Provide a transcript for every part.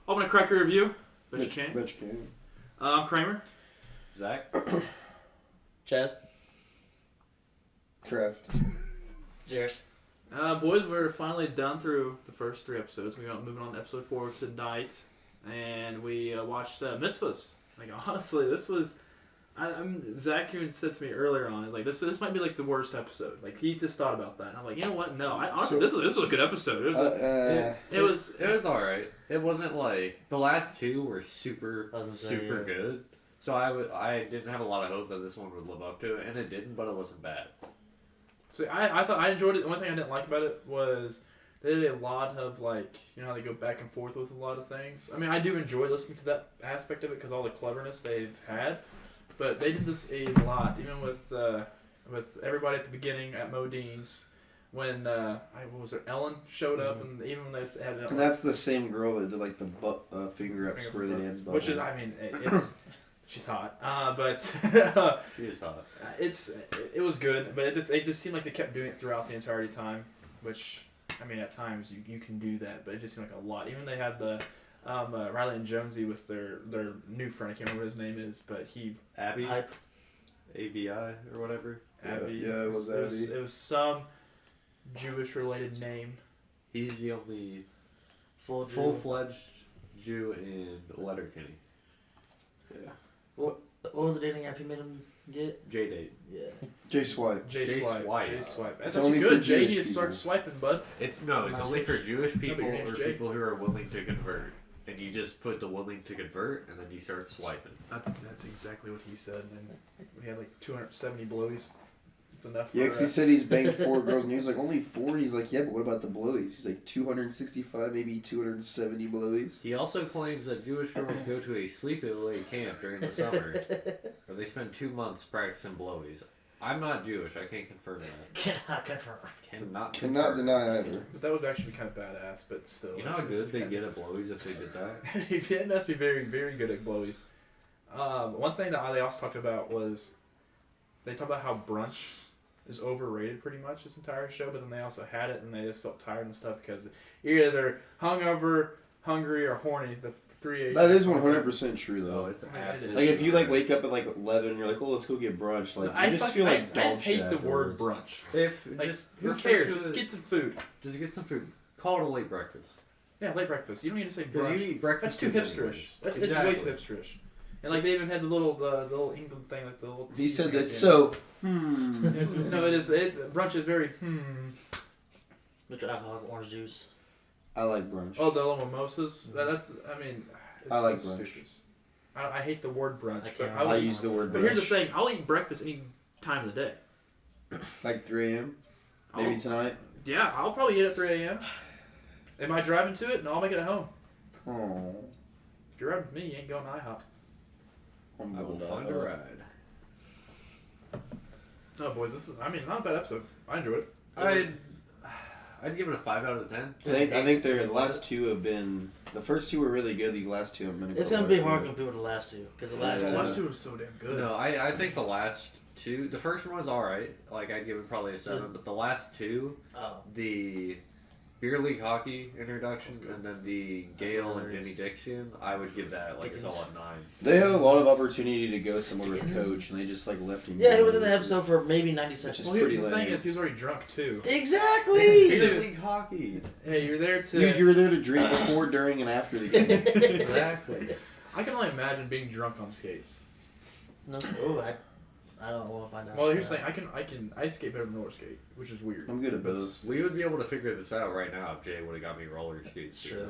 Open a cracker review. Mitch Chain. Kane. I'm Kramer. Zack. Chaz. Trev. Jerris. Boys, we're finally done through the first 3 episodes. We're moving on to episode 4 tonight, and we watched Mitzvahs. Like honestly, this was. Zack even said to me earlier on, "Is like this might be like the worst episode." Like he just thought about that, and I'm like, you know what? No, honestly, this was a good episode. It was all right. It wasn't like the last 2 were super good. So I didn't have a lot of hope that this one would live up to it, and it didn't, but it wasn't bad. See, I thought I enjoyed it. The only thing I didn't like about it was they did a lot of like, you know how they go back and forth with a lot of things. I mean, I do enjoy listening to that aspect of it because all the cleverness they've had. But they did this a lot, even with everybody at the beginning at Modine's when what was it? Ellen showed up, and even when they had. And that's the same girl that did like the butt finger up squirrely dance bubble. Which is, I mean, it's she's hot, but she is hot. It was good, but it just seemed like they kept doing it throughout the entirety time, which I mean, at times you can do that, but it just seemed like a lot. Even they had the. Riley and Jonesy with their new friend. I can't remember what his name is, but Abby, Hype. AVI or whatever. Abby. Yeah, it was Abby. It was some Jewish related name. He's the only full-fledged Jew in Letterkenny. Yeah. What was the dating app you made him get? J-Date. Yeah. J-Swipe. J-Swipe. That's only good. for J Jewish need to people. start swiping, bud. It's only for Jewish people your name's or Jay. people who are willing to convert. And you just put the willing to convert, and then you start swiping. That's exactly what he said. And we had like 270 blowies. It's enough. Yeah, because he said he's banged 4 girls, and he was like, only 4? He's like, yeah, but what about the blowies? He's like, 265, maybe 270 blowies. He also claims that Jewish girls go to a sleepaway camp during the summer, where they spend 2 months practicing blowies. I'm not Jewish. I can't confirm that. Cannot confirm. Cannot deny either. But that would actually be kind of badass, but still. You know how good they'd get at blowies if they did that? It must be very, very good at blowies. One thing that they also talked about was they talked about how brunch is overrated pretty much this entire show, but then they also had it and they just felt tired and stuff because you're either hungover, hungry, or horny. The 3 A's. That is 100% true, though. Oh, it's absolutely like, if you, like, wake up at, like, 11 and you're like, oh, let's go get brunch, like, you just feel like dog shit I just hate the word afterwards. brunch. Like, who cares? Just get some food. Just get some food. Call it a late breakfast. Yeah, late breakfast. You don't need to say Because brunch. you eat breakfast. That's too hipsterish. It's way too hipsterish. And like they even had the little England thing, like the little. He said that so. No, it is. Brunch is very With your alcoholic orange juice. I like brunch. Oh, the little mimosas. That's. I mean, it's I like so brunch. stupid. I hate the word brunch. I use the word brunch. But here's the thing: I'll eat breakfast any time of the day. Like 3 a.m. Maybe tonight. Yeah, I'll probably eat at 3 a.m. Am I driving to it? No, I'll make it at home. Oh. If you're riding with me, you ain't going to IHOP. I will find a ride. Oh, boys, this is, I mean, not a bad episode. I enjoyed it. I'd give it a 5 out of 10. I think the last 2 have been... The first 2 were really good. These last 2 have been... It's going to be hard to compete with the last 2. Because the last The last 2 were so damn good. No, I think the last 2... The first one was alright. Like, I'd give it probably a 7. But the last 2... The Beer League Hockey introduction and then the Gale and Jimmy Dixon, I would give that like a solid 9. They had a lot of opportunity to go somewhere with Coach, and they just like left him. Yeah, he was in the episode for maybe 90 seconds. Well, the thing is, he was already drunk too. Exactly! Beer League Hockey. Hey, you're there to... You were there to drink before, during, and after the game. Exactly. I can only imagine being drunk on skates. No, I don't want to find out. Well, here's the thing. I can ice skate better than roller skate, which is weird. I'm good at both. We would be able to figure this out right now if Jay would have got me roller skates. It's true.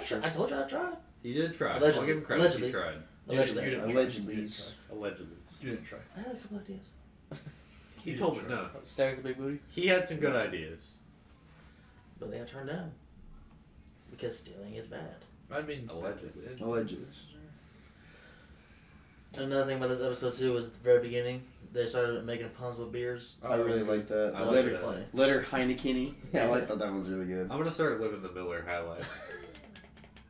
True. I told you I tried. He did try. Allegedly. I'll give him credit. He tried. Allegedly. Allegedly. You didn't try. I had a couple ideas. He told me no. Staring at the big booty? He had some good ideas. But they got turned down. Because stealing is bad. I mean, Allegedly. Another thing about this episode too was at the very beginning, they started making puns with beers. I really like that. I Letter, like funny. Letter Heineken. Yeah, I thought that was really good. I'm gonna start living the Miller high life.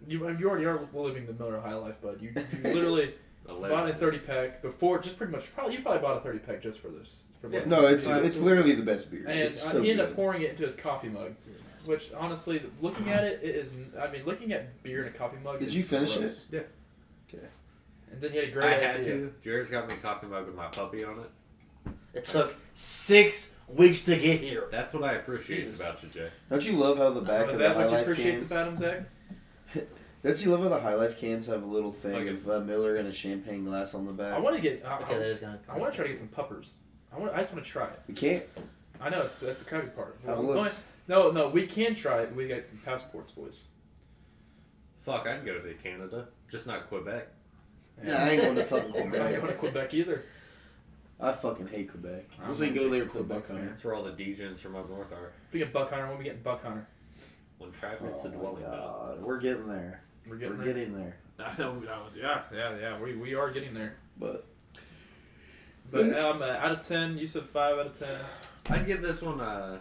You already are living the Miller high life, bud. You literally bought a 30-pack before, just pretty much. You probably bought a 30-pack just for this. No, it's literally the best beer. And it's so he ended good. up pouring it into his coffee mug. Which honestly, looking at it, it is. I mean, looking at beer in a coffee mug. Did you finish gross. it? Yeah. Okay. And then he had a great I idea. had to. Jerris got me a coffee mug with my puppy on it. It took 6 weeks to get here. That's what I appreciate Jesus. about you, Jay. Don't you love how the back Is of that the High what you Life appreciate cans? about him, Zack? Don't you love how the High Life cans have a little thing Okay. of Miller and a champagne glass on the back? I want to get. Okay, that is kind of. I want to try to get some puppers. I just want to try it. We can't. I know that's the crappy part. How it We're going- looks. No, we can try it. We got some passports, boys. Fuck, I can go to Canada, just not Quebec. Yeah, I ain't going to fucking I'm not Quebec. going to Quebec either. I fucking hate Quebec. I'm Unless we can not go a there big for the Quebec buck hunter. That's where all the degens from up north are. If we get Buck Hunter, when we getting Buck Hunter? When tribe hits the Oh my dwelling bell. God. We're getting there. We're We're getting there. getting there. I know, yeah. We are getting there. But But out of 10, you said 5 out of 10. I'd give this one a...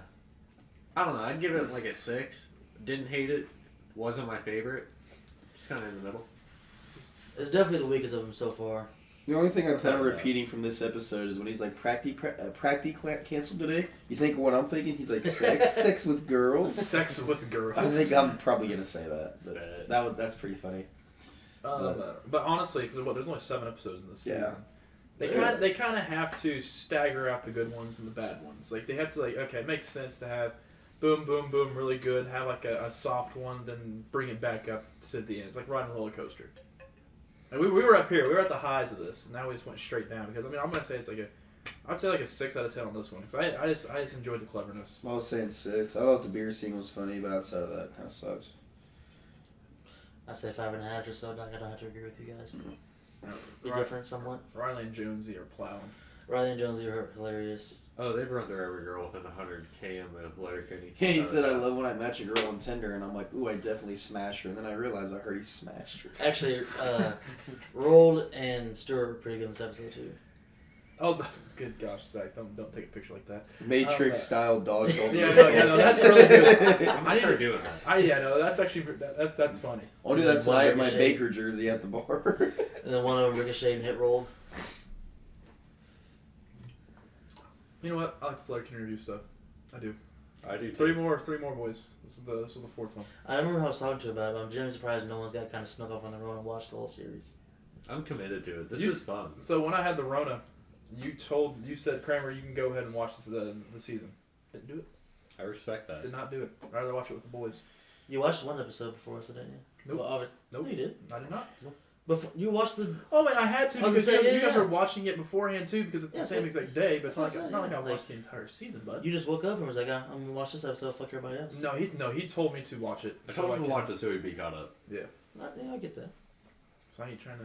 I don't know, I'd give it like a 6. Didn't hate it. Wasn't my favorite. Just kind of in the middle. It's definitely the weakest of them so far. the only thing I plan on Yeah. repeating from this episode is when he's like, practi canceled today. You think of what I'm thinking? He's like, sex with girls. Sex with girls. I think I'm probably gonna say that. But that's pretty funny. But honestly, because there's only 7 episodes in this season. Yeah. They kind of have to stagger out the good ones and the bad ones. Like they have to okay, it makes sense to have boom, boom, boom, really good. Have like a soft one, then bring it back up to the end. It's like riding a roller coaster. Like we were up here, we were at the highs of this. And now we just went straight down because I'm gonna say it's I'd say like a 6 out of 10 on this one because I just enjoyed the cleverness. I was saying 6. I thought the beer scene was funny, but outside of that, it kind of sucks. I'd say 5.5 or so. Doc, I don't have to agree with you guys. Be Right. different somewhat. Riley and Jonesy are plowing. Riley and Jonesy are hilarious. Oh, they've run through every girl within 100 km of Letterkenny. He said, I love when I match a girl on Tinder, and I'm like, ooh, I definitely smash her. And then I realized I heard he smashed her. Actually, Rold and Stuart were pretty good in this episode too. Oh, good gosh, Zach, don't take a picture like that. Matrix style dog. Yeah, no, that's really good. I'm gonna start doing that. That's actually that's funny. I'll do that One tonight in my Ricochet. Baker jersey at the bar. And then one of them ricocheted and hit Rold. You know what? I like this Letterkenny review stuff. I do. I do too. Three more, boys. This is the 4th one. I remember how I was talking to you about it, but I'm genuinely surprised no one's got kind of snuck off on their own and watched the whole series. I'm committed to it. This You- is fun. So when I had the Rona, you said Kramer, you can go ahead and watch the season. Didn't do it. I respect that. Did not do it. I'd rather watch it with the boys. You watched one episode before us, didn't you? Nope. Well, Nope. No, you did. I did not. Before you watched the. Oh man, I had to I was because gonna say, you guys yeah. were watching it beforehand too because it's Yeah, the same so- exact day. But it's that's not what like, I said, I yeah. watched the entire season, bud. You just woke up and was like, I'm gonna watch this episode. Fuck everybody else. No, he told me to watch it. I told him to can- watch it so he'd be caught up. Yeah. Yeah, I get that. So I ain't trying to.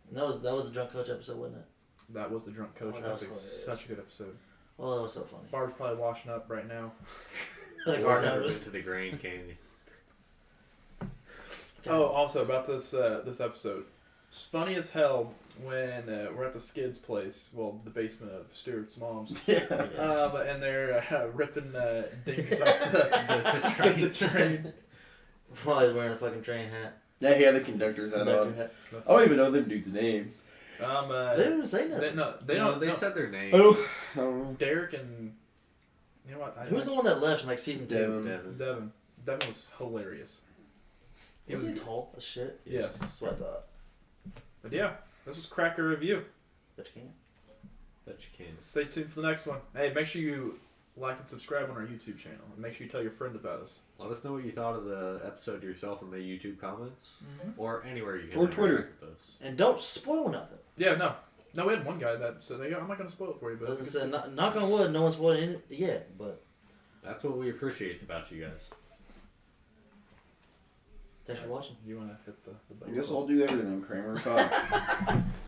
And that was the drunk coach episode, wasn't it? That was the drunk coach. Oh, that was that was hilarious. such a good episode. Oh, that was so funny. Barb's probably washing up right now. Like Or our never nose. been to the Grand Canyon. Oh, also about this episode, it's funny as hell when we're at the Skids' place, well, the basement of Stuart's mom's, and they're ripping dinks off the train. While he's wearing a fucking train hat. Yeah, he had the conductor's hat Conductor on. hat. That's I don't even know them dudes' names. They didn't even say nothing. They don't. They no. said their I names. don't know. Derek and you know what? Who was the one that left in like season 2? Devin. Devin was hilarious. Was he tall as shit? Yes. That's what I thought. But yeah, this was Cracker Review. But you can't. Bet you can. Stay tuned for the next one. Hey, make sure you like and subscribe on our YouTube channel. And make sure you tell your friend about us. Let us know what you thought of the episode yourself in the YouTube comments. Or anywhere you can. Or Twitter. interact with us. And don't spoil nothing. Yeah, no, we had one guy that said, I'm not going to spoil it for you, but I was gonna say, knock on wood, no one's spoiled it yet, but That's what we appreciate about you guys. thanks for watching. You want to hit the I button? guess I'll do everything, Kramer. Fuck.